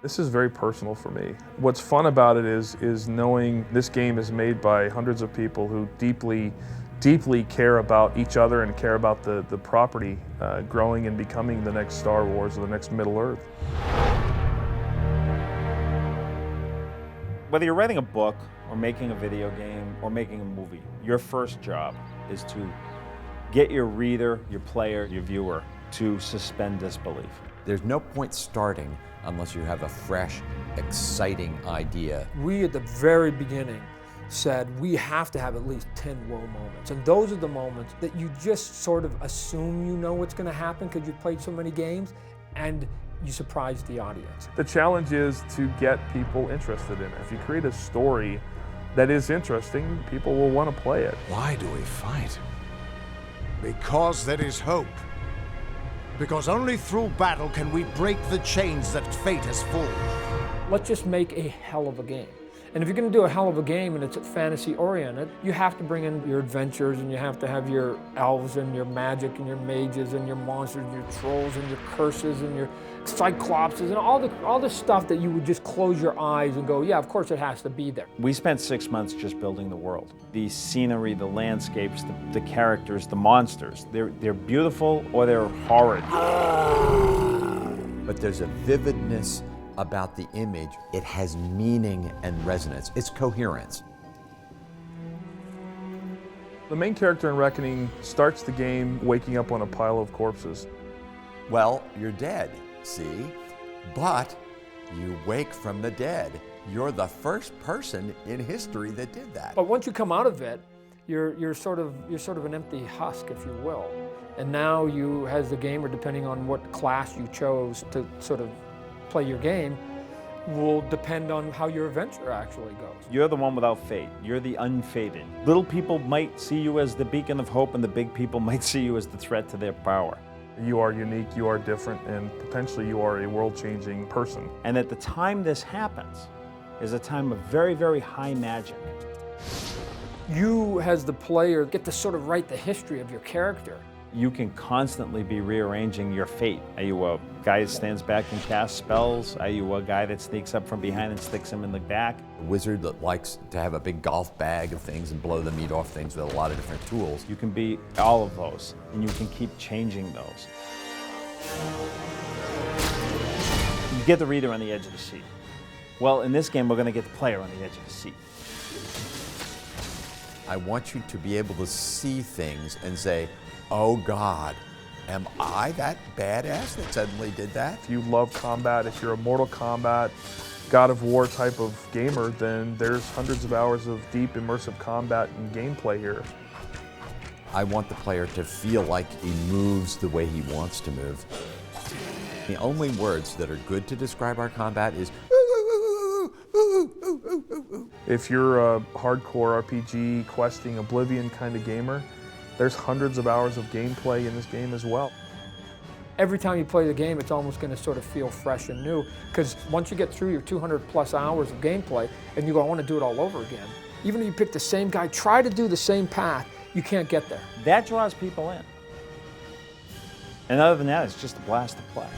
This is very personal for me. What's fun about it is knowing this game is made by hundreds of people who deeply care about each other and care about the property growing and becoming the next Star Wars or the next Middle-earth. Whether you're writing a book or making a video game or making a movie, your first job is to get your reader, your player, your viewer to suspend disbelief. There's no point starting unless you have a fresh, exciting idea. We at the very beginning said we have to have at least 10 whoa moments. And those are the moments that you just sort of assume you know what's going to happen because you've played so many games and you surprise the audience. The challenge is to get people interested in it. If you create a story that is interesting, people will want to play it. Why do we fight? Because there is hope. Because only through battle can we break the chains that fate has forged. Let's just make a hell of a game. And if you're going to do a hell of a game and it's fantasy oriented, you have to bring in your adventures and you have to have your elves and your magic and your mages and your monsters and your trolls and your curses and your cyclopses and all the stuff that you would just close your eyes and go, yeah, of course it has to be there. We spent 6 months just building the world. The scenery, the landscapes, the characters, the monsters. They're beautiful or they're horrid. But there's a vividness about the image. It has meaning and resonance. It's coherence. The main character in Reckoning starts the game waking up on a pile of corpses. Well, you're dead, see? But you wake from the dead. You're the first person in history that did that. But once you come out of it, you're sort of an empty husk, if you will. And now you, as the gamer, depending on what class you chose to sort of play your game, will depend on how your adventure actually goes. You're the one without fate. You're the unfated. Little people might see you as the beacon of hope, and the big people might see you as the threat to their power. You are unique, you are different, and potentially you are a world-changing person. And at the time this happens is a time of very, very high magic. You, as the player, get to sort of write the history of your character. You can constantly be rearranging your fate. Are you a guy that stands back and casts spells? Are you a guy that sneaks up from behind and sticks him in the back? A wizard that likes to have a big golf bag of things and blow the meat off things with a lot of different tools. You can be all of those, and you can keep changing those. You get the reader on the edge of the seat. Well, in this game, we're going to get the player on the edge of the seat. I want you to be able to see things and say, oh God, am I that badass that suddenly did that? If you love combat, if you're a Mortal Kombat, God of War type of gamer, then there's hundreds of hours of deep immersive combat and gameplay here. I want the player to feel like he moves the way he wants to move. The only words that are good to describe our combat is if you're a hardcore RPG, questing, Oblivion kind of gamer, there's hundreds of hours of gameplay in this game as well. Every time you play the game, it's almost going to sort of feel fresh and new, because once you get through your 200+ hours of gameplay and you go, I want to do it all over again, even if you pick the same guy, try to do the same path, you can't get there. That draws people in. And other than that, it's just a blast to play.